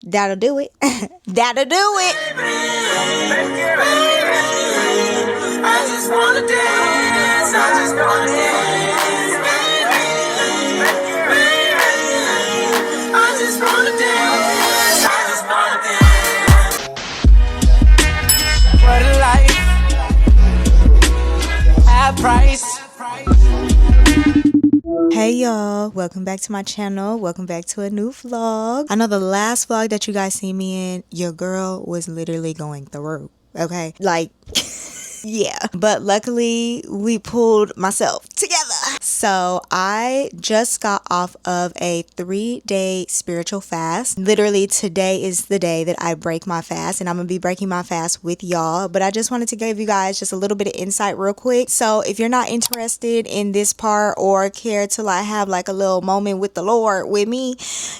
That'll do it. That'll do it. I just wanna dance. I just wanna dance. I just wanna dance. I just wanna dance. What a life. Half price. Hey y'all, welcome back to my channel. Welcome back to a new vlog. I know the last vlog that you guys see me in, your girl was literally going through, okay? Like, yeah. But luckily, we pulled myself together. So I just got off of a 3-day spiritual fast. Literally today is the day that I break my fast, and I'm gonna be breaking my fast with y'all. But I just wanted to give you guys just a little bit of insight real quick. So if you're not interested in this part or care to like have like a little moment with the Lord with me,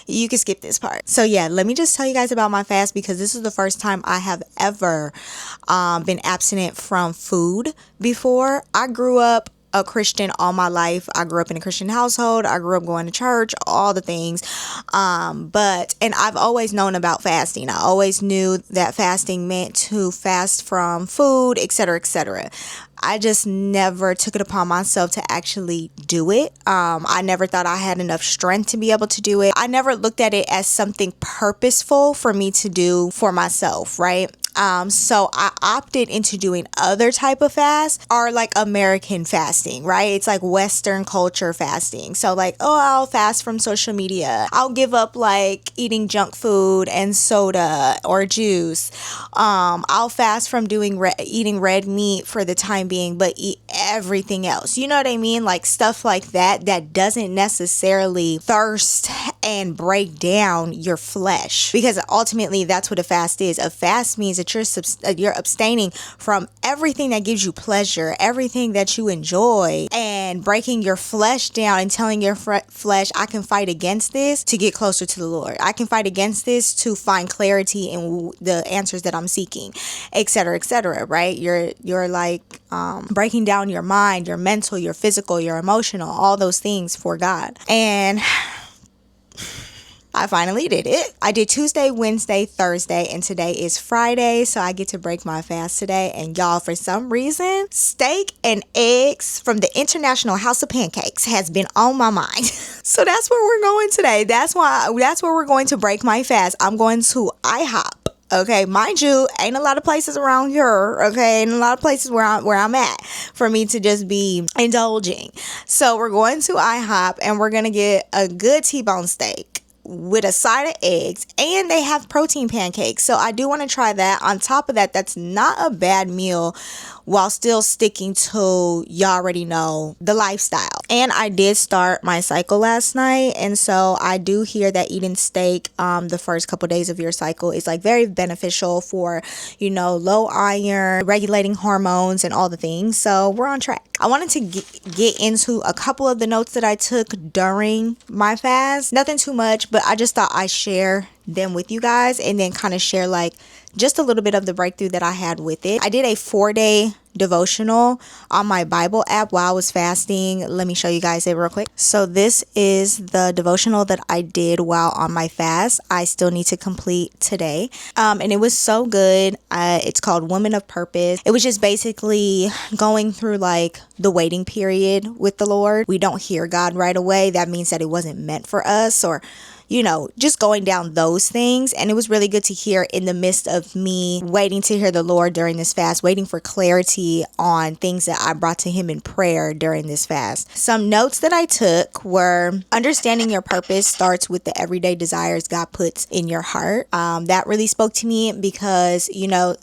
you can skip this part. So yeah, let me just tell you guys about my fast, because this is the first time I have ever been abstinent from food before. I grew up a Christian all my life. I grew up in a Christian household. I grew up going to church, all the things. And I've always known about fasting. I always knew that fasting meant to fast from food, etc., etc. I just never took it upon myself to actually do it. I never thought I had enough strength to be able to do it. I never looked at it as something purposeful for me to do for myself, right? So I opted into doing other type of fast, or like American fasting, right? It's like Western culture fasting. So like, oh, I'll fast from social media. I'll give up like eating junk food and soda or juice. I'll fast from eating red meat for the time being, but eat everything else. You know what I mean? Like stuff like that doesn't necessarily thirst and break down your flesh, because ultimately that's what a fast is. A fast means that you're abstaining from everything that gives you pleasure, everything that you enjoy, and breaking your flesh down and telling your flesh, I can fight against this to get closer to the Lord. I can fight against this to find clarity in the answers that I'm seeking, etc., etc., right? You're like breaking down your mind, your mental, your physical, your emotional, all those things for God. And I finally did it. I did Tuesday, Wednesday, Thursday, and today is Friday, so I get to break my fast today. And y'all, for some reason, steak and eggs from the International House of Pancakes has been on my mind. So that's where we're going today. That's where we're going to break my fast. I'm going to IHOP. Okay, mind you, ain't a lot of places around here, okay, ain't a lot of places where I'm at for me to just be indulging. So we're going to IHOP and we're gonna get a good T-bone steak with a side of eggs, and they have protein pancakes. So I do want to try that. On top of that, that's not a bad meal while still sticking to, y'all already know, the lifestyle. And I did start my cycle last night, and so I do hear that eating steak the first couple days of your cycle is like very beneficial for, you know, low iron, regulating hormones and all the things. So we're on track. I wanted to get into a couple of the notes that I took during my fast. Nothing too much, but I just thought I'd share them with you guys, and then kind of share like just a little bit of the breakthrough that I had with it. I did a 4-day devotional on my Bible app while I was fasting. Let me show you guys it real quick. So this is the devotional that I did while on my fast. I still need to complete today. And it was so good. It's called Woman of Purpose. It was just basically going through like the waiting period with the Lord. We don't hear God right away. That means that it wasn't meant for us, or you know, just going down those things. And it was really good to hear in the midst of me waiting to hear the Lord during this fast, waiting for clarity on things that I brought to him in prayer during this fast. Some notes that I took were: understanding your purpose starts with the everyday desires God puts in your heart. That really spoke to me, because, you know,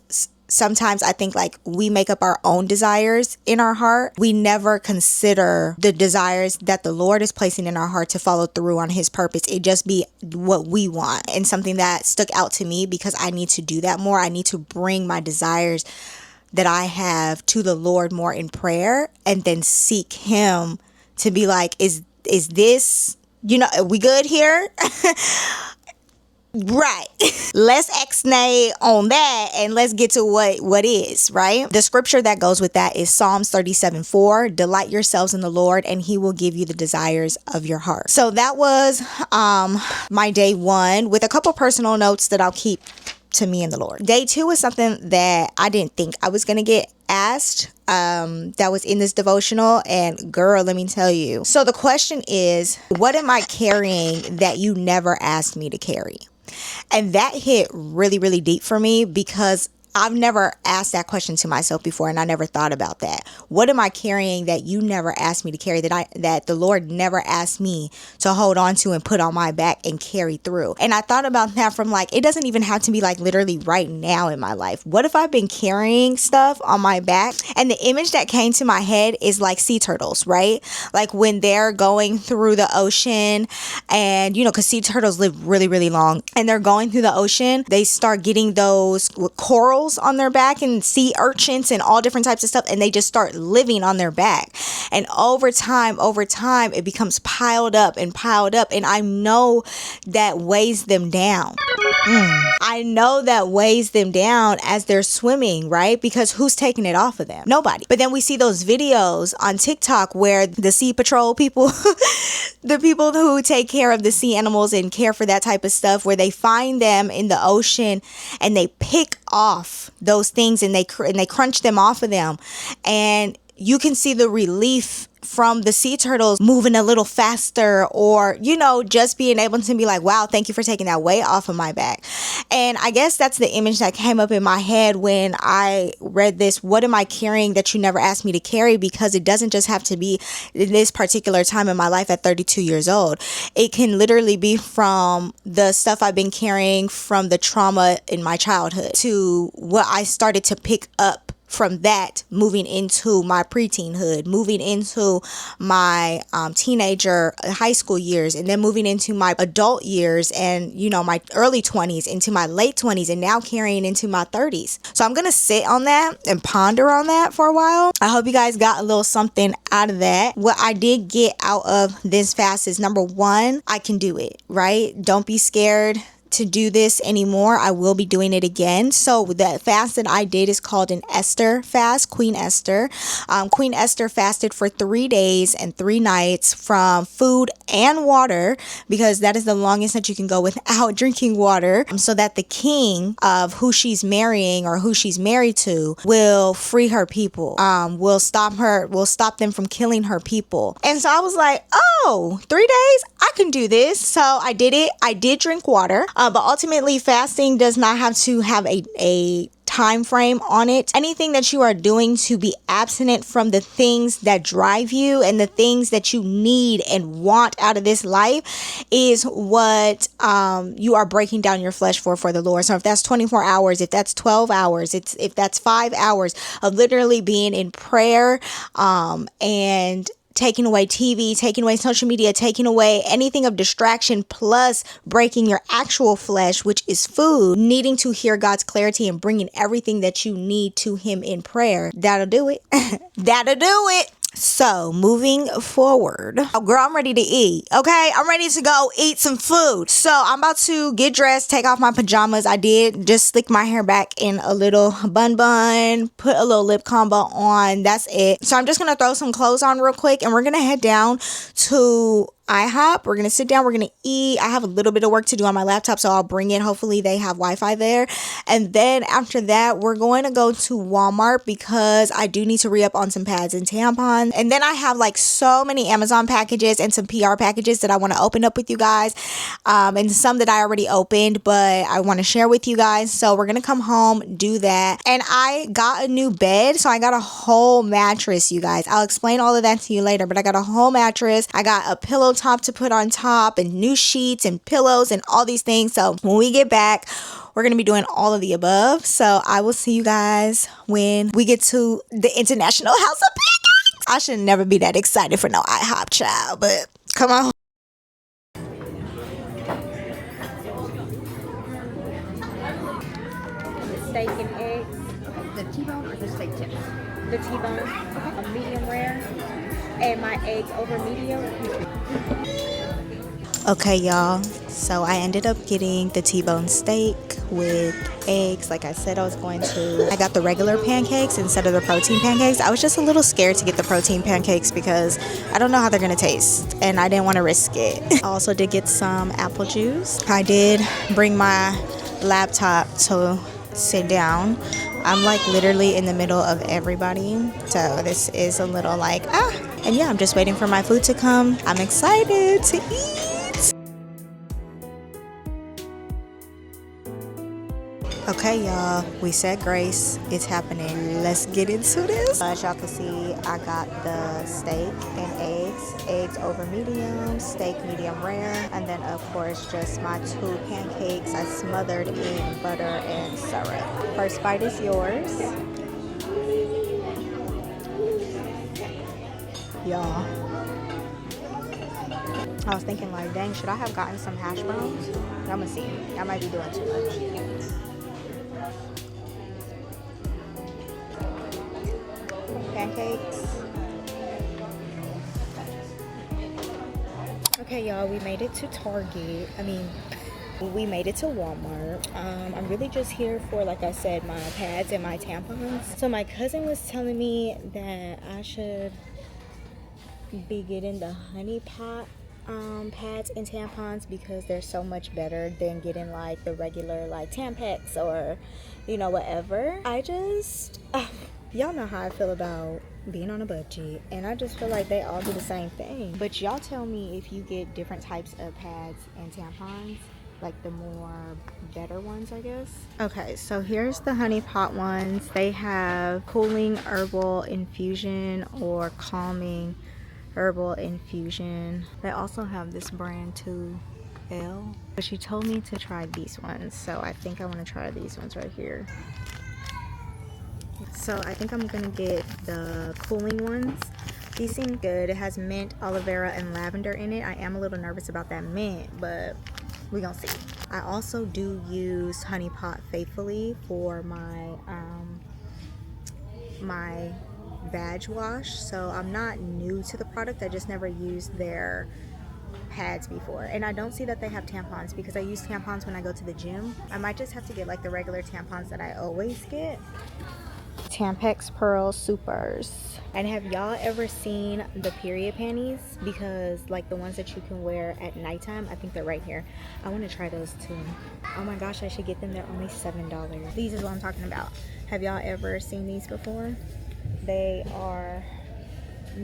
sometimes I think like we make up our own desires in our heart. We never consider the desires that the Lord is placing in our heart to follow through on his purpose. It just be what we want. And something that stuck out to me, because I need to do that more. I need to bring my desires that I have to the Lord more in prayer, and then seek him to be like, is this, you know, are we good here? Right. let's ex-nay on that and let's get to what is, right? The scripture that goes with that is Psalms 37:4. Delight yourselves in the Lord and he will give you the desires of your heart. So that was my day one, with a couple personal notes that I'll keep to me and the Lord. Day two is something that I didn't think I was gonna get asked, that was in this devotional, and girl, let me tell you. So the question is, what am I carrying that you never asked me to carry? And that hit really, really deep for me, because I've never asked that question to myself before, and I never thought about that. What am I carrying that you never asked me to carry, that the Lord never asked me to hold on to and put on my back and carry through? And I thought about that from like, it doesn't even have to be like literally right now in my life. What if I've been carrying stuff on my back? And the image that came to my head is like sea turtles, right? Like when they're going through the ocean, and because sea turtles live really, really long, and they're going through the ocean, they start getting those corals on their back and sea urchins and all different types of stuff, and they just start living on their back. And over time it becomes piled up, and I know that weighs them down. I know that weighs them down as they're swimming, right? Because who's taking it off of them? Nobody. But then we see those videos on TikTok where the sea patrol people, the people who take care of the sea animals and care for that type of stuff, where they find them in the ocean and they pick off those things and they crunch them off of them, and you can see the relief from the sea turtles moving a little faster, or just being able to be like, wow, thank you for taking that weight off of my back. And I guess that's the image that came up in my head when I read this. What am I carrying that you never asked me to carry? Because it doesn't just have to be in this particular time in my life at 32 years old. It can literally be from the stuff I've been carrying from the trauma in my childhood to what I started to pick up from that, moving into my preteenhood, moving into my teenager high school years, and then moving into my adult years, and my early 20s into my late 20s, and now carrying into my 30s. So I'm gonna sit on that and ponder on that for a while. I hope you guys got a little something out of that. What I did get out of this fast is, number one, I can do it, right? Don't be scared to do this anymore. I will be doing it again. So the fast that I did is called an Esther fast, Queen Esther. Queen Esther fasted for 3 days and 3 nights from food and water, because that is the longest that you can go without drinking water, so that the king of who she's marrying or who she's married to will free her people, will stop them from killing her people. And so I was like, oh, 3 days? I can do this. So I did it. I did drink water. But ultimately, fasting does not have to have a time frame on it. Anything that you are doing to be abstinent from the things that drive you and the things that you need and want out of this life is what you are breaking down your flesh for the Lord. So if that's 24 hours, if that's 12 hours, if that's 5 hours of literally being in prayer, and taking away TV, taking away social media, taking away anything of distraction, plus breaking your actual flesh, which is food, needing to hear God's clarity and bringing everything that you need to him in prayer. That'll do it. That'll do it. So moving forward, oh girl, I'm ready to eat. Okay, I'm ready to go eat some food. So I'm about to get dressed, take off my pajamas. I did just slick my hair back in a little bun, put a little lip combo on. That's it. So I'm just gonna throw some clothes on real quick, and we're gonna head down to IHOP. We're gonna sit down, we're gonna eat. I have a little bit of work to do on my laptop, so I'll bring it. Hopefully they have Wi-Fi there. And then after that, we're going to go to Walmart, because I do need to re-up on some pads and tampons. And then I have like so many Amazon packages and some PR packages that I want to open up with you guys, and some that I already opened but I want to share with you guys. So we're gonna come home, do that. And I got a new bed, so I got a whole mattress, you guys. I'll explain all of that to you later, but I got a whole mattress. I got a pillow top to put on top, and new sheets and pillows and all these things. So when we get back, we're going to be doing all of the above. So I will see you guys when we get to the International House of Pancakes. I should never be that excited for no IHOP, child, but come on. The steak and eggs. The T-bone or the steak tips? The T-bone, a medium rare, and my eggs over medium. Okay, y'all, so I ended up getting the T-bone steak with eggs like I said I was going to. I got the regular pancakes instead of the protein pancakes. I was just a little scared to get the protein pancakes because I don't know how they're gonna taste and I didn't want to risk it. I also did get some apple juice. I did bring my laptop to sit down. I'm like literally in the middle of everybody, so this is a little like and yeah, I'm just waiting for my food to come. I'm excited to eat. Okay, y'all, we said grace. It's happening. Let's get into this. As y'all can see, I got the steak and eggs over medium, steak medium rare, and then of course just my 2 pancakes I smothered in butter and syrup. First bite is yours. Y'all, I was thinking like, dang, should I have gotten some hash browns? I'm gonna see. I might be doing too much. Pancakes. Okay, y'all, we made it to Target. We made it to Walmart. I'm really just here for, like I said, my pads and my tampons. So my cousin was telling me that I should be getting the honey pot pads and tampons because they're so much better than getting like the regular like Tampax or whatever. I just y'all know how I feel about being on a budget, and I just feel like they all do the same thing. But y'all tell me if you get different types of pads and tampons, like the more better ones, I guess. Okay, so here's the honey pot ones. They have cooling herbal infusion or calming herbal infusion. They also have this brand too, L. But she told me to try these ones, so I think I want to try these ones right here. So I think I'm gonna get the cooling ones. These seem good. It has mint, aloe vera, and lavender in it. I am a little nervous about that mint, but we gonna see. I also do use honey pot faithfully for my my vag wash, so I'm not new to the product. I just never used their pads before, and I don't see that they have tampons because I use tampons when I go to the gym. I might just have to get like the regular tampons that I always get. Tampax Pearl Supers. And have y'all ever seen the period panties? Because like the ones that you can wear at nighttime, I think they're right here. I want to try those too. Oh my gosh, I should get them. They're only $7. These is what I'm talking about. Have y'all ever seen these before? They are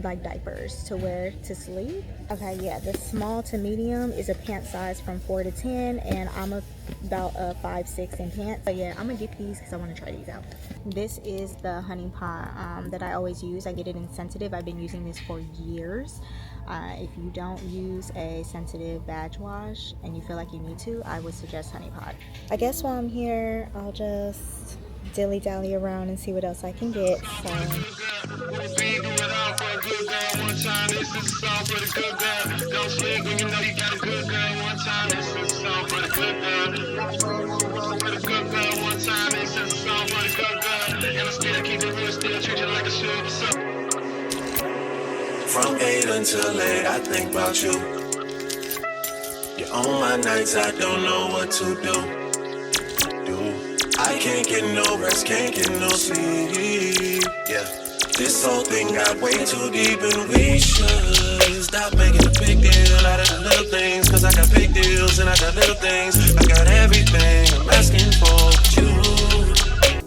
like diapers to wear to sleep. Okay, yeah, the small to medium is a pant size from 4 to 10, and I'm about a 5'6" in pants. So yeah, I'm gonna get these because I want to try these out. This is the honey pot that I always use. I get it in sensitive. I've been using this for years. If you don't use a sensitive vag wash and you feel like you need to, I would suggest honey pot. I guess while I'm here, I'll just dilly-dally around and see what else I can get. From 8 until late, I think about you. You're on my nights, I don't know what to do. I can't get no rest, can't get no sleep. Yeah, this whole thing got way too deep, and we should stop making a big deal out of the little things. Cause I got big deals and I got little things. I got everything I'm asking for you.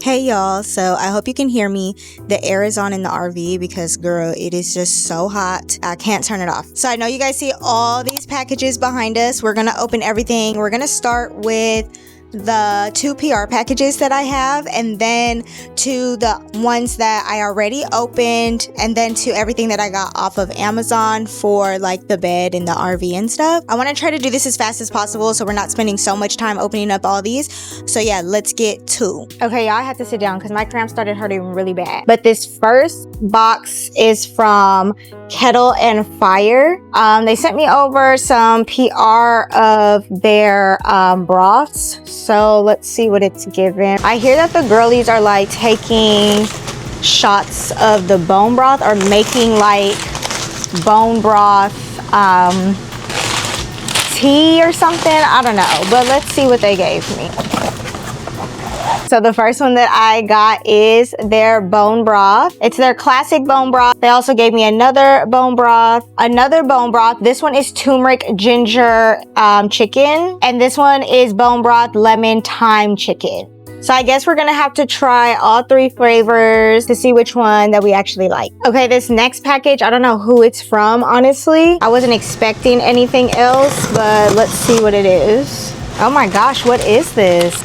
Hey y'all, so I hope you can hear me. The air is on in the RV because girl, it is just so hot. I can't turn it off. So I know you guys see all these packages behind us. We're gonna open everything. We're gonna start with the 2 PR packages that I have, and then to the ones that I already opened, and then to everything that I got off of Amazon for like the bed and the RV and stuff. I want to try to do this as fast as possible so we're not spending so much time opening up all these. So yeah, let's get to. Okay, y'all, I had to sit down because my cramps started hurting really bad. But this first box is from Kettle and Fire. They sent me over some PR of their broths. So let's see what it's given. I hear that the girlies are like taking shots of the bone broth or making like bone broth tea or something. I don't know, but let's see what they gave me. So the first one that I got is their bone broth. It's their classic bone broth. They also gave me another bone broth. This one is turmeric ginger chicken. And this one is bone broth lemon thyme chicken. So I guess we're gonna have to try all 3 flavors to see which one that we actually like. Okay, this next package, I don't know who it's from, honestly. I wasn't expecting anything else, but let's see what it is. Oh my gosh, what is this?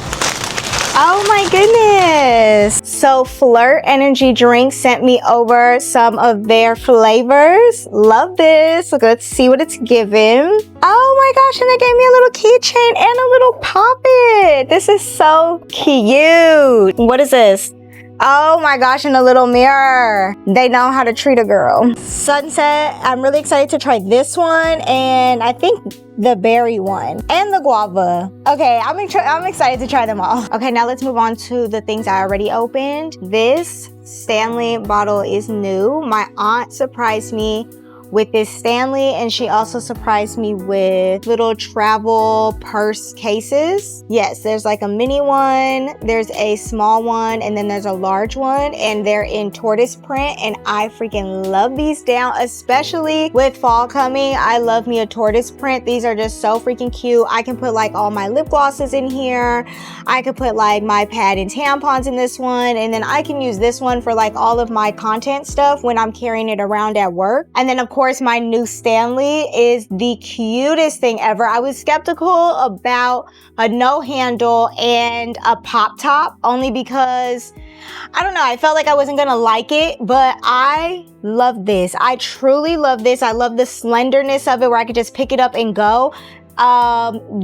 Oh my goodness. So Flirt Energy Drink sent me over some of their flavors. Love this. Let's see what it's given. Oh my gosh, and they gave me a little keychain and a little pop-it. This is so cute. What is this? Oh my gosh, and a little mirror. They know how to treat a girl. Sunset, I'm really excited to try this one, and I think the berry one, and the guava. Okay, I'm excited to try them all. Okay, now let's move on to the things I already opened. This Stanley bottle is new. My aunt surprised me with this Stanley, and she also surprised me with little travel purse cases. Yes, there's like a mini one, there's a small one, and then there's a large one, and they're in tortoise print, and I freaking love these down, especially with fall coming. I love me a tortoise print. These are just so freaking cute. I can put like all my lip glosses in here. I could put like my pad and tampons in this one, and then I can use this one for like all of my content stuff when I'm carrying it around at work. And then of course my new Stanley is the cutest thing ever. I was skeptical about a no handle and a pop top only because I don't know, I felt like I wasn't gonna like it, but I love this. I truly love this. I love the slenderness of it where I could just pick it up and go.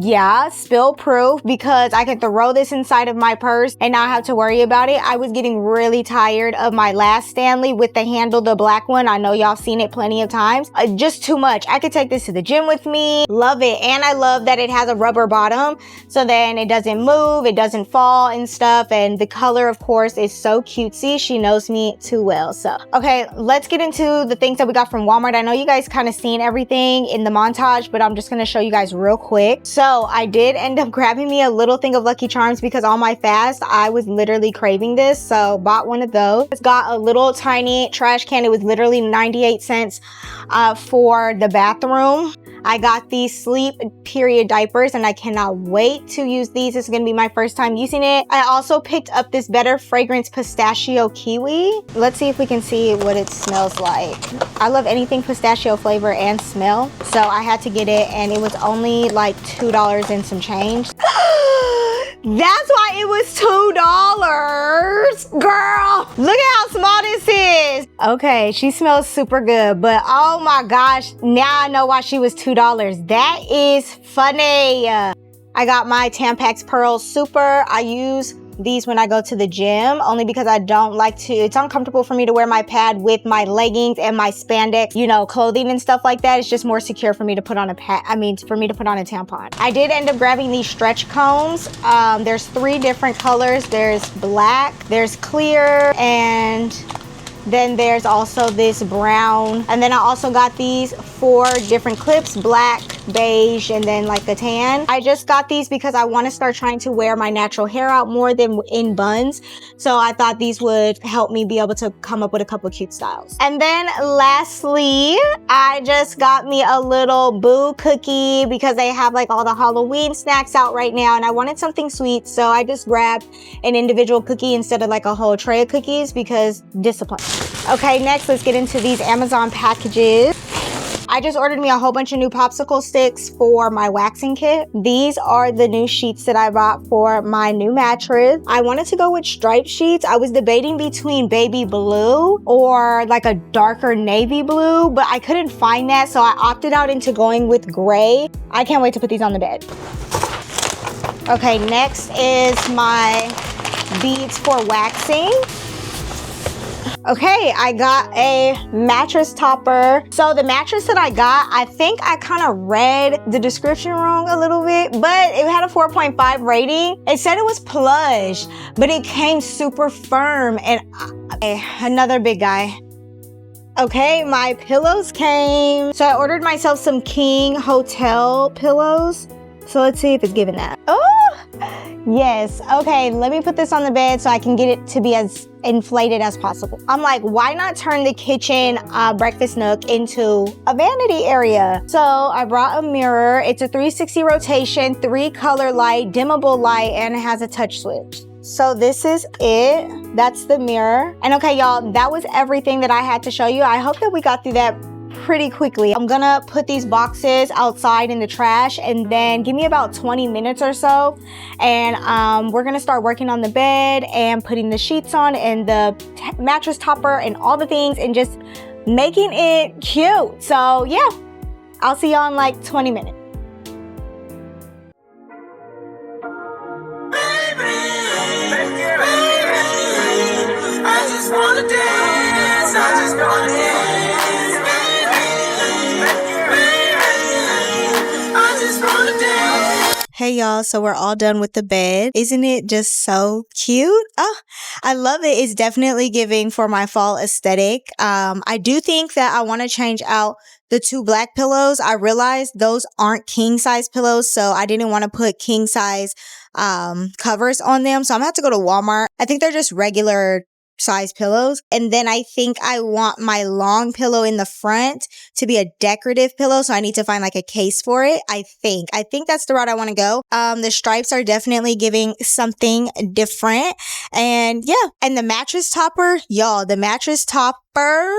Yeah, spill proof, because I can throw this inside of my purse and not have to worry about it. I was getting really tired of my last Stanley with the handle, the black one. I know y'all seen it plenty of times. Just too much. I could take this to the gym with me. Love it. And I love that it has a rubber bottom, so then it doesn't move, it doesn't fall and stuff. And the color, of course, is so cutesy. She knows me too well. So, okay, let's get into the things that we got from Walmart. I know you guys kind of seen everything in the montage, but I'm just gonna show you guys real quick. So I did end up grabbing me a little thing of Lucky Charms because on my fast I was literally craving this, so bought one of those. It's got a little tiny trash can. It was literally 98 cents for the bathroom. I got these sleep period diapers and I cannot wait to use these. This is gonna be my first time using it. I also picked up this Better Fragrance Pistachio Kiwi. Let's see if we can see what it smells like. I love anything pistachio flavor and smell, so I had to get it, and it was only like $2 and some change. That's why it was $2. Girl, look at how small this is. Okay, she smells super good, but oh my gosh, now I know why she was $2. That is funny. I got my Tampax Pearl Super. I use these when I go to the gym, only because I don't like to, it's uncomfortable for me to wear my pad with my leggings and my spandex, you know, clothing and stuff like that. It's just more secure for me to put on a pad, for me to put on a tampon. I did end up grabbing these stretch combs. There's 3 different colors. There's black, there's clear, and then there's also this brown. And then I also got these 4 different clips, black, beige, and then like a tan. I just got these because I want to start trying to wear my natural hair out more than in buns. So I thought these would help me be able to come up with a couple of cute styles. And then lastly, I just got me a little Boo cookie because they have like all the Halloween snacks out right now, and I wanted something sweet. So I just grabbed an individual cookie instead of like a whole tray of cookies because discipline. Okay, next let's get into these Amazon packages. I just ordered me a whole bunch of new popsicle sticks for my waxing kit. These are the new sheets that I bought for my new mattress. I wanted to go with striped sheets. I was debating between baby blue or like a darker navy blue, but I couldn't find that, so I opted out into going with gray. I can't wait to put these on the bed. Okay, next is my beads for waxing. Okay, I got a mattress topper. So the mattress that I got, I think I kind of read the description wrong a little bit, but it had a 4.5 rating. It said it was plush, but it came super firm. And another big guy. Okay, my pillows came. So I ordered myself some King Hotel pillows. So let's see if it's giving that. Oh, yes. Okay, let me put this on the bed so I can get it to be as inflated as possible. I'm like, why not turn the kitchen breakfast nook into a vanity area? So I brought a mirror. It's a 360 rotation, 3-color light, dimmable light, and it has a touch switch. So this is it. That's the mirror. And okay, y'all, that was everything that I had to show you. I hope that we got through that pretty quickly. I'm gonna put these boxes outside in the trash and then give me about 20 minutes or so. And we're gonna start working on the bed and putting the sheets on and the mattress topper and all the things and just making it cute. So yeah, I'll see y'all in like 20 minutes. I just wanna dance, I just wanna dance, I just wanna dance. Hey y'all, so we're all done with the bed. Isn't it just so cute? Oh, I love it. It's definitely giving for my fall aesthetic. I do think that I want to change out the 2 black pillows. I realized those aren't king size pillows, so I didn't want to put king size covers on them. So I'm gonna have to go to Walmart. I think they're just regular size pillows. And then I think I want my long pillow in the front to be a decorative pillow. So I need to find like a case for it. I think that's the route I want to go. The stripes are definitely giving something different. And yeah, and the mattress topper, y'all, the mattress topper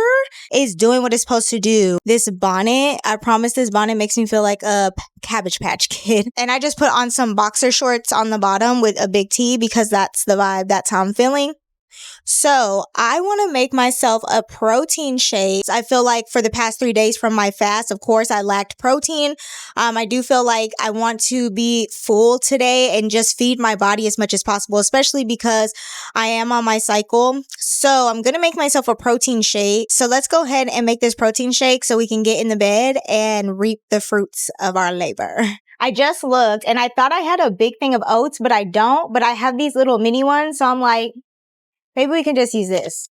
is doing what it's supposed to do. This bonnet, I promise this bonnet makes me feel like a Cabbage Patch Kid. And I just put on some boxer shorts on the bottom with a big tee because that's the vibe. That's how I'm feeling. So I want to make myself a protein shake. I feel like for the past 3 days from my fast, of course, I lacked protein. I do feel like I want to be full today and just feed my body as much as possible, especially because I am on my cycle. So I'm going to make myself a protein shake. So let's go ahead and make this protein shake so we can get in the bed and reap the fruits of our labor. I just looked and I thought I had a big thing of oats, but I don't. But I have these little mini ones. So I'm like, maybe we can just use this.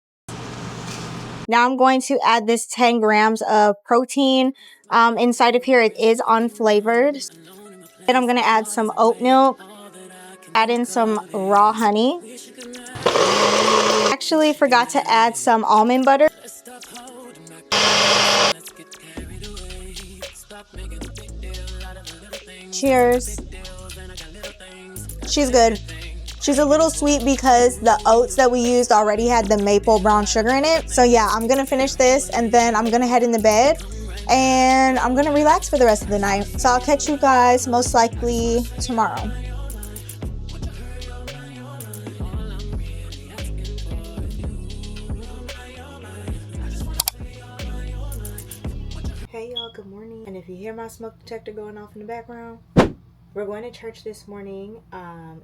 Now I'm going to add this 10 grams of protein. Inside of here, it is unflavored. Then I'm going to add some oat milk, add in some raw honey. Actually forgot to add some almond butter. Cheers. She's good. She's a little sweet because the oats that we used already had the maple brown sugar in it. So yeah, I'm gonna finish this and then I'm gonna head in the bed and I'm gonna relax for the rest of the night. So I'll catch you guys most likely tomorrow. Hey y'all, good morning. And if you hear my smoke detector going off in the background, we're going to church this morning.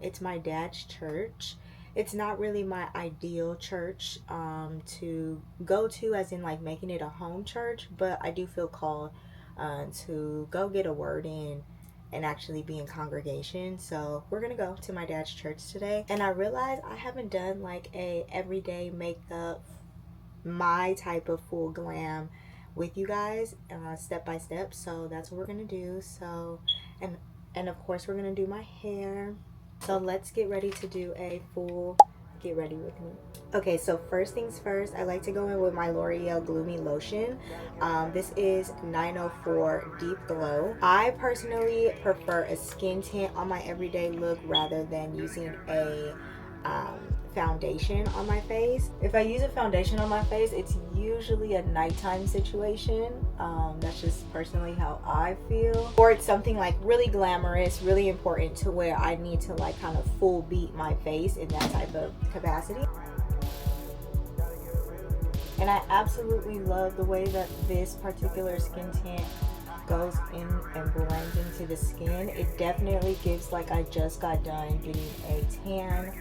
It's my dad's church. It's not really my ideal church to go to, as in like making it a home church, but I do feel called to go get a word in and actually be in congregation. So we're gonna go to my dad's church today. And I realized I haven't done like a everyday makeup, my type of full glam with you guys step by step. So that's what we're gonna do. So and of course we're gonna do my hair. So let's get ready to do a full get ready with me. Okay, so first things first, I like to go in with my L'Oreal Gloomy Lotion. This is 904 Deep Glow. I personally prefer a skin tint on my everyday look rather than using a foundation on my face. If I use a foundation on my face, it's usually a nighttime situation. That's just personally how I feel. Or it's something like really glamorous, really important to where I need to like kind of full beat my face in that type of capacity. And I absolutely love the way that this particular skin tint goes in and blends into the skin. It definitely gives like I just got done getting a tan,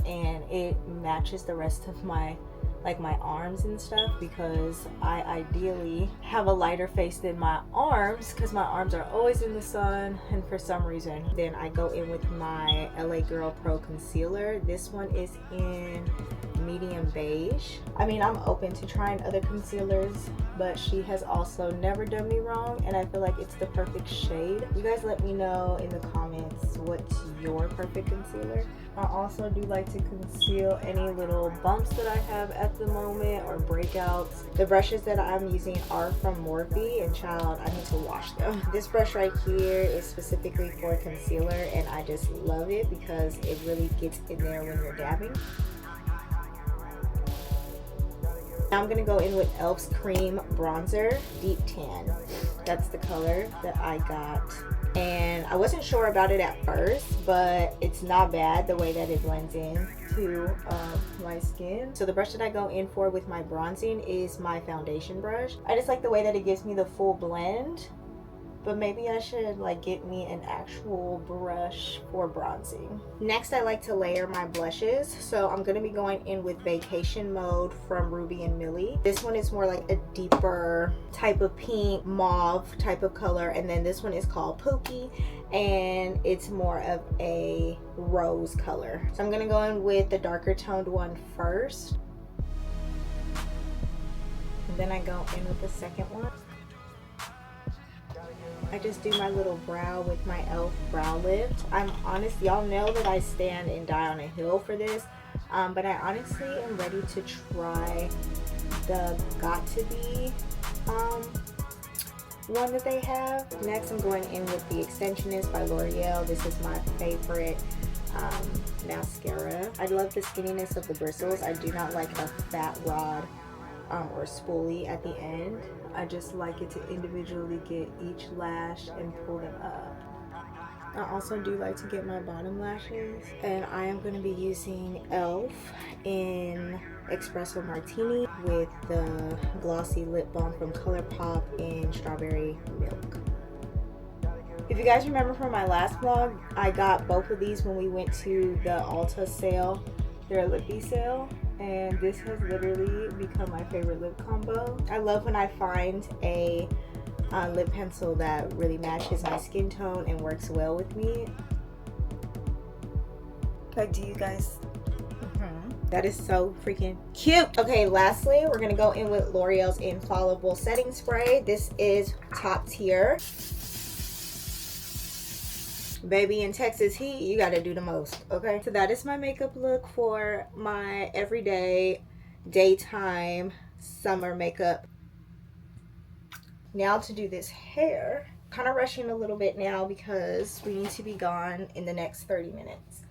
and it matches the rest of my like my arms and stuff, because I ideally have a lighter face than my arms because my arms are always in the sun, and for some reason then I go in with my LA Girl Pro concealer. This one is in medium beige. I mean, I'm open to trying other concealers, but she has also never done me wrong, and I feel like it's the perfect shade. You guys let me know in the comments what's your perfect concealer. I also do like to conceal any little bumps that I have at the moment or breakouts. The brushes that I'm using are from Morphe, and child, I need to wash them. This brush right here is specifically for concealer, and I just love it because it really gets in there when you're dabbing. Now I'm gonna go in with e.l.f.'s Cream Bronzer Deep Tan. That's the color that I got. And I wasn't sure about it at first, but it's not bad the way that it blends in to my skin. So the brush that I go in for with my bronzing is my foundation brush. I just like the way that it gives me the full blend, but maybe I should like get me an actual brush for bronzing. Next, I like to layer my blushes. So I'm gonna be going in with Vacation Mode from Ruby and Millie. This one is more like a deeper type of pink, mauve type of color. And then this one is called Pookie, and it's more of a rose color. So I'm gonna go in with the darker toned one first. And then I go in with the second one. I just do my little brow with my e.l.f. brow lift. I'm honest, y'all know that I stand and die on a hill for this, but I honestly am ready to try the Got To Be one that they have. Next, I'm going in with the Extensionist by L'Oreal. This is my favorite mascara. I love the skinniness of the bristles. I do not like a fat rod or spoolie at the end. I just like it to individually get each lash and pull them up. I also do like to get my bottom lashes, and I am going to be using e.l.f. in Espresso Martini with the glossy lip balm from ColourPop in Strawberry Milk. If you guys remember from my last vlog, I got both of these when we went to the Ulta sale, their lippy sale. And this has literally become my favorite lip combo. I love when I find a lip pencil that really matches my skin tone and works well with me. Like, do you guys? That is so freaking cute. Okay, lastly, we're gonna go in with L'Oreal's Infallible Setting Spray. This is top tier. Baby, in Texas heat, you gotta do the most, okay? So that is my makeup look for my everyday, daytime, summer makeup. Now to do this hair. Kind of rushing a little bit now because we need to be gone in the next 30 minutes.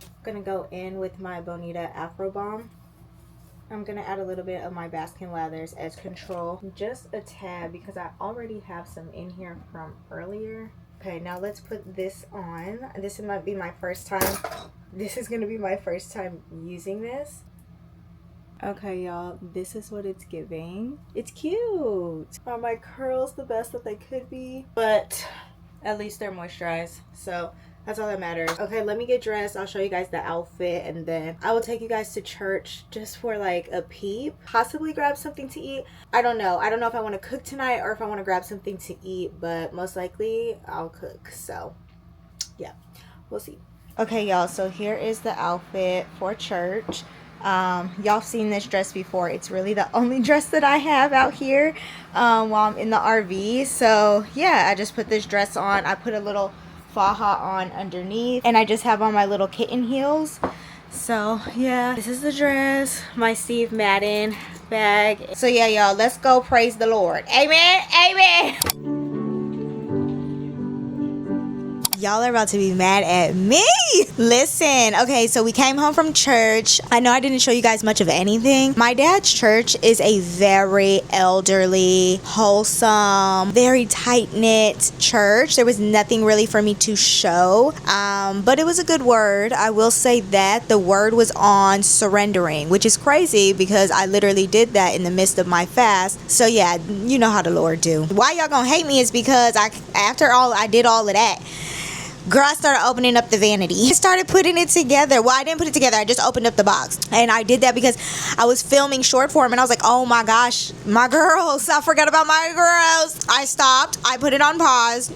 I'm gonna go in with my Bonita Afro Balm. I'm gonna add a little bit of my Baskin Lathers Edge Control, just a tad, because I already have some in here from earlier. Okay, now let's put this on. This might be my first time. This is gonna be my first time using this. Okay, y'all, this is what it's giving. It's cute. Are my curls the best that they could be? But at least they're moisturized, so that's all that matters. Okay, let me get dressed. I'll show you guys the outfit, and then I will take you guys to church just for like a peep. Possibly grab something to eat. I don't know. I don't know if I want to cook tonight or if I want to grab something to eat, but most likely I'll cook. So yeah, we'll see. Okay, y'all, so here is the outfit for church. Y'all seen this dress before. It's really the only dress that I have out here while I'm in the RV. So yeah, I just put this dress on. I put a little faja on underneath, and I just have on my little kitten heels. So yeah, this is the dress, my Steve Madden bag. So yeah, y'all, let's go praise the Lord. Amen, amen. Y'all are about to be mad at me. Listen, okay, so we came home from church. I know I didn't show you guys much of anything. My dad's church is a very elderly, wholesome, very tight-knit church. There was nothing really for me to show, but it was a good word. I will say that the word was on surrendering, which is crazy because I literally did that in the midst of my fast. So yeah, you know how the Lord do. Why y'all gonna hate me is because after all I did all of that, Girl, I started opening up the vanity. I started putting it together. Well, I didn't put it together. I just opened up the box. And I did that because I was filming short form and I was like, oh my gosh, my girls. I forgot about my girls. I stopped. I put it on pause.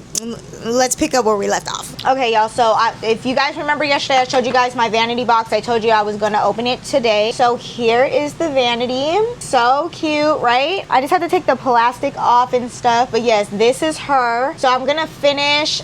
Let's pick up where we left off. Okay, y'all. So if you guys remember yesterday, I showed you guys my vanity box. I told you I was going to open it today. So here is the vanity. So cute, right? I just had to take the plastic off and stuff. But yes, this is her. So I'm going to finish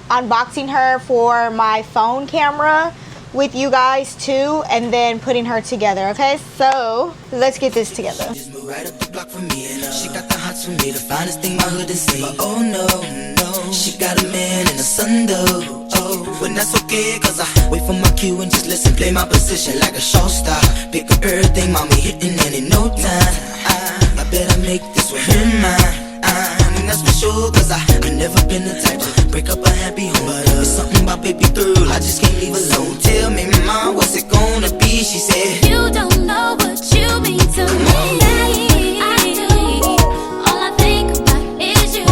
unboxing her for my phone camera with you guys too, and then putting her together. Okay, so let's get this together. Just move right up the block from me, and she got the hots for me, the finest thing my hood has seen. But oh no, no, she got a man and a son though. Oh, but that's okay, cause I wait for my cue and just listen, play my position like a show star. Pick up everything, mommy hitting, and in no time I better make this with him mine. And that's for sure, cause I never been the type to break up a happy home. But it's something about baby girl, I just can't leave alone. Tell me, mom, what's it gonna be? She said, you don't know what you mean to me. I do. All I think about is you.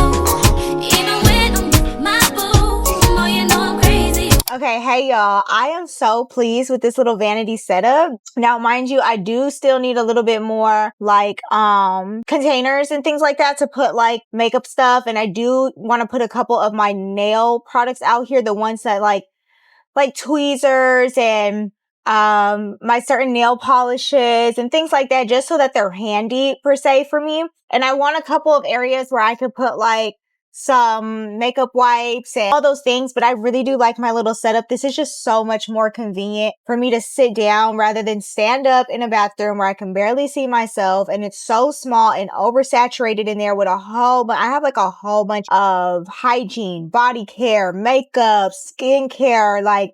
Even when I'm with my boo, oh, you know I'm crazy. Okay, hey y'all, I am so pleased with this little vanity setup. Now, mind you, I do still need a little bit more like containers and things like that to put like makeup stuff, and I do want to put a couple of my nail products out here, the ones that like tweezers and my certain nail polishes and things like that, just so that they're handy per se for me. And I want a couple of areas where I could put like some makeup wipes and all those things, but I really do like my little setup. This is just so much more convenient for me to sit down rather than stand up in a bathroom where I can barely see myself, and it's so small and oversaturated in there with I have like a whole bunch of hygiene, body care, makeup, skincare, like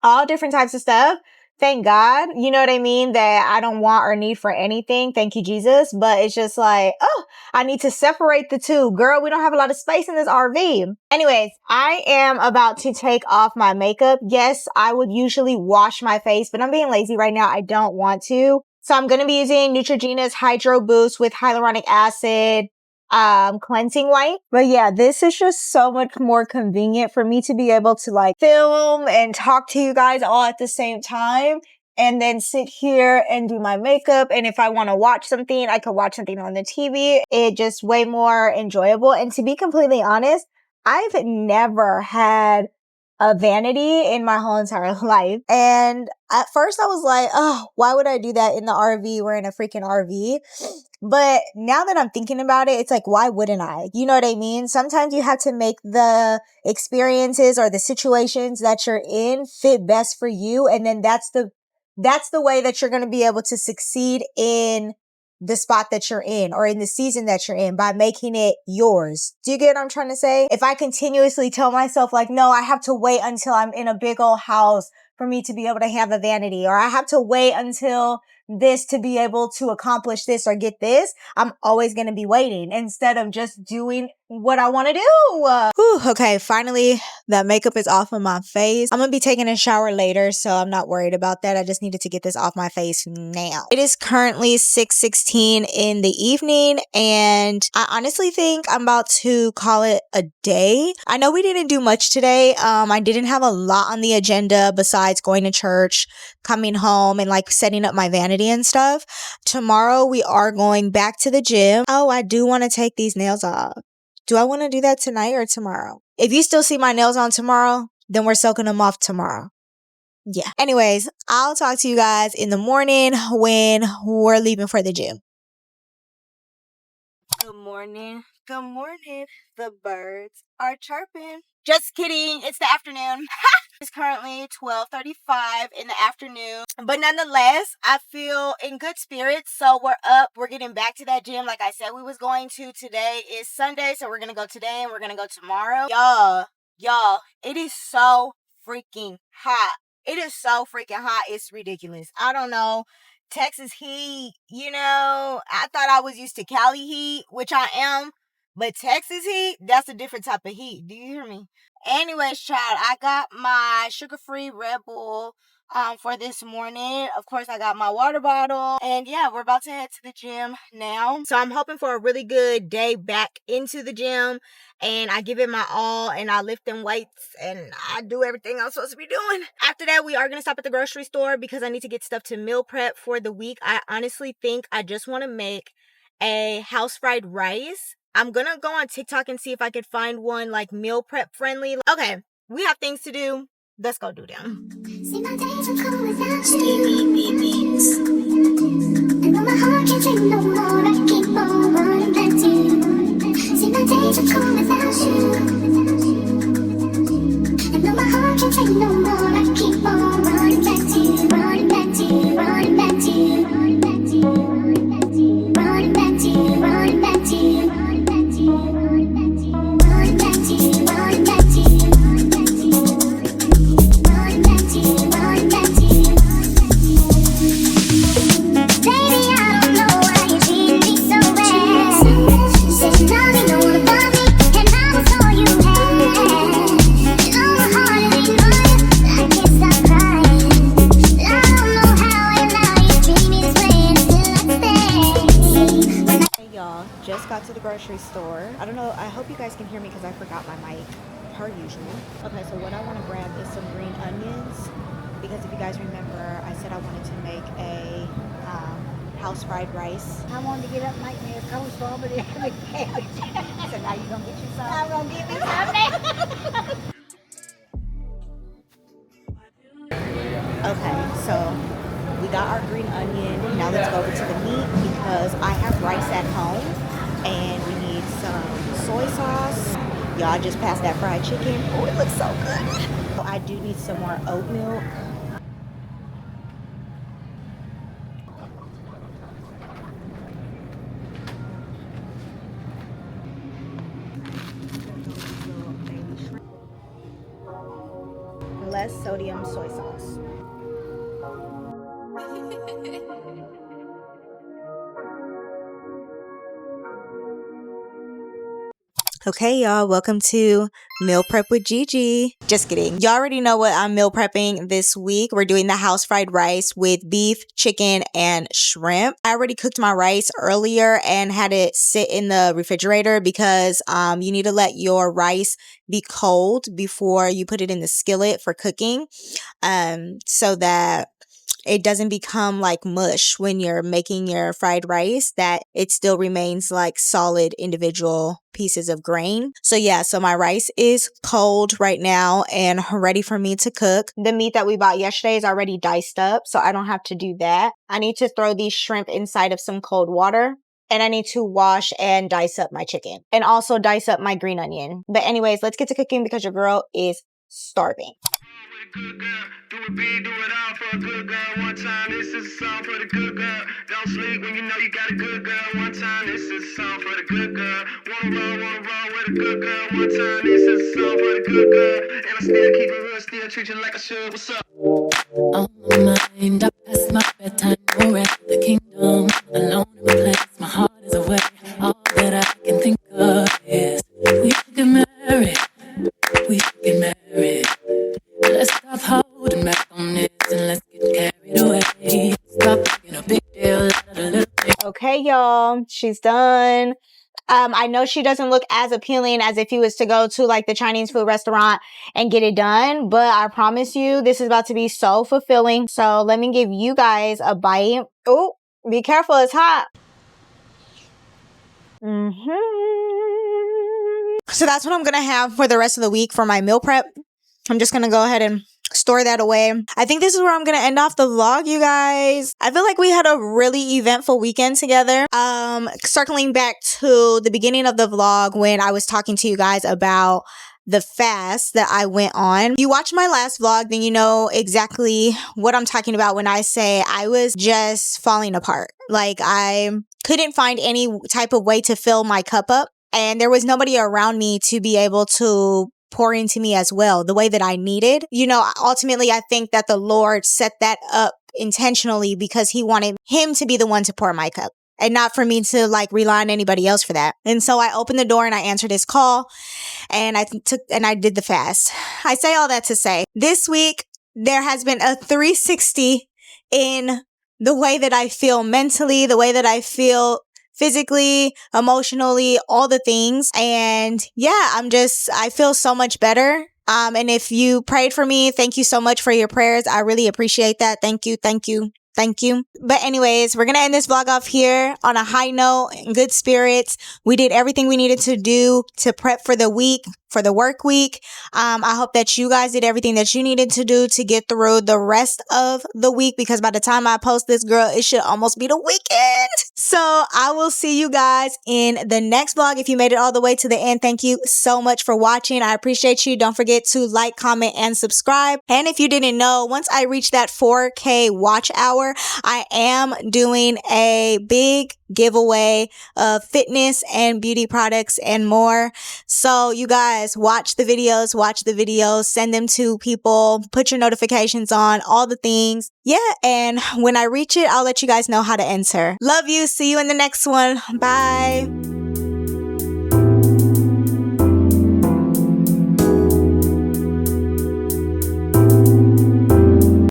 all different types of stuff. Thank God, you know what I mean, that I don't want or need for anything. Thank you, Jesus. But it's just like, oh, I need to separate the two. Girl, we don't have a lot of space in this RV. Anyways, I am about to take off my makeup. Yes, I would usually wash my face, but I'm being lazy right now. I don't want to. So I'm going to be using Neutrogena's Hydro Boost with hyaluronic acid cleansing wipe. But yeah, this is just so much more convenient for me to be able to like film and talk to you guys all at the same time, and then sit here and do my makeup. And if I want to watch something, I could watch something on the TV. It just way more enjoyable. And to be completely honest, I've never had a vanity in my whole entire life. And at first I was like, oh, why would I do that in the RV? We're in a freaking RV. But now that I'm thinking about it, it's like, why wouldn't I? You know what I mean? Sometimes you have to make the experiences or the situations that you're in fit best for you. And then that's the way that you're going to be able to succeed in the spot that you're in or in the season that you're in, by making it yours. Do you get what I'm trying to say? If I continuously tell myself like, no, I have to wait until I'm in a big old house for me to be able to have a vanity, or I have to wait until this to be able to accomplish this or get this, I'm always going to be waiting instead of just doing what I want to do. Whew, okay, finally that makeup is off of my face. I'm going to be taking a shower later, so I'm not worried about that. I just needed to get this off my face now. It is currently 6:16 in the evening, and I honestly think I'm about to call it a day. I know we didn't do much today. I didn't have a lot on the agenda besides going to church, coming home, and like setting up my vanity and stuff. Tomorrow we are going back to the gym. Oh, I do want to take these nails off. Do I want to do that tonight or tomorrow? If you still see my nails on tomorrow, then we're soaking them off tomorrow. Yeah. Anyways, I'll talk to you guys in the morning when we're leaving for the gym. Good morning. Good morning. The birds are chirping. Just kidding. It's the afternoon. It's currently 12:35 in the afternoon. But nonetheless, I feel in good spirits. So we're up. We're getting back to that gym like I said we was going to. Today is Sunday, so we're going to go today and we're going to go tomorrow. Y'all, it is so freaking hot. It is so freaking hot. It's ridiculous. I don't know. Texas heat, you know, I thought I was used to Cali heat, which I am. But Texas heat, that's a different type of heat. Do you hear me? Anyways, child, I got my sugar-free Red Bull for this morning. Of course, I got my water bottle. And yeah, we're about to head to the gym now. So I'm hoping for a really good day back into the gym. And I give it my all, and I lift them weights, and I do everything I'm supposed to be doing. After that, we are going to stop at the grocery store because I need to get stuff to meal prep for the week. I honestly think I just want to make a house fried rice. I'm gonna go on TikTok and see if I could find one like meal prep friendly. Okay, we have things to do. Let's go do them. See my days are cold without you. And though my heart can't take no more, I keep on running back to you. See my days are cold without you. And though my heart can't take no more, I keep on running back to you, running back to you, running back to you, running back to you, running back to you, running back to you, running back to you, running back to you, running back to you, running back to you, running back to you, running back to you, running back to you. Baby, I don't know why you treat me so bad. Said you love me, no one above me, and I was all you had. You know my heart is beating running, I can't stop crying. I don't know how and now you treat me this way, and still I stay. Hey y'all, just got to the grocery store. I don't know, I hope you guys can hear me because I forgot my mic, per usual. Okay, so what I want to grab is some green onions, because if you guys remember, I said I wanted to make a house fried rice. I wanted to get up and make me a coleslaw, but it had a cabbage. So now you gonna get you some? I'm gonna get me some. Okay, so we got our green onion. Now let's go over to the meat because I have rice at home and we need some soy sauce. Y'all just passed that fried chicken. Oh, it looks so good. So I do need some more oat milk. Less sodium soy sauce. Okay, y'all, welcome to Meal Prep with Gigi. Just kidding. Y'all already know what I'm meal prepping this week. We're doing the house fried rice with beef, chicken, and shrimp. I already cooked my rice earlier and had it sit in the refrigerator because you need to let your rice be cold before you put it in the skillet for cooking, so that it doesn't become like mush when you're making your fried rice, that it still remains like solid individual pieces of grain. So yeah, so my rice is cold right now and ready for me to cook. The meat that we bought yesterday is already diced up, so I don't have to do that. I need to throw these shrimp inside of some cold water. And I need to wash and dice up my chicken and also dice up my green onion. But anyways, let's get to cooking because your girl is starving. Good girl, do it big, do it all for a good girl. One time, this is a song for the good girl. Don't sleep when you know you got a good girl. One time, this is a song for the good girl. Wanna roll with a good girl. One time, this is a song for the good girl. And I still keep it real, still treat you like I should. What's up? On my mind, I pass my bedtime, we're at the kingdom. Alone in a place, my heart is away. All that I can think of is we should get married. We should get married. Let's stop holding back on this and let's get carried away. Stop making a big deal out of a little thing. Okay, y'all, she's done. I know she doesn't look as appealing as if you was to go to like the Chinese food restaurant and get it done, but I promise you this is about to be so fulfilling. So let me give you guys a bite. Oh, be careful, it's hot. So that's what I'm gonna have for the rest of the week for my meal prep. I'm just gonna go ahead and store that away. I think this is where I'm gonna end off the vlog, you guys. I feel like we had a really eventful weekend together. Circling back to the beginning of the vlog when I was talking to you guys about the fast that I went on. You watched my last vlog, then you know exactly what I'm talking about when I say I was just falling apart. Like I couldn't find any type of way to fill my cup up, and there was nobody around me to be able to pour into me as well the way that I needed. You know, ultimately, I think that the Lord set that up intentionally because he wanted him to be the one to pour my cup. and not for me to like rely on anybody else for that. And so I opened the door and I answered his call, and I did the fast. I say all that to say this week there has been a 360 in the way that I feel mentally, the way that I feel physically, emotionally, all the things. And yeah, I feel so much better. And if you prayed for me, thank you so much for your prayers. I really appreciate that. Thank you. Thank you. Thank you. But anyways, we're going to end this vlog off here on a high note, in good spirits. We did everything we needed to do to prep for the week, for the work week. I hope that you guys did everything that you needed to do to get through the rest of the week, because by the time I post this, girl, it should almost be the weekend. So I will see you guys in the next vlog. If you made it all the way to the end, thank you so much for watching. I appreciate you. Don't forget to like, comment, and subscribe. And if you didn't know, once I reach that 4K watch hour, I am doing a big giveaway of fitness and beauty products and more. So you guys watch the videos, send them to people, put your notifications on, all the things. Yeah, and when I reach it, I'll let you guys know how to enter. Love you. See you in the next one. Bye.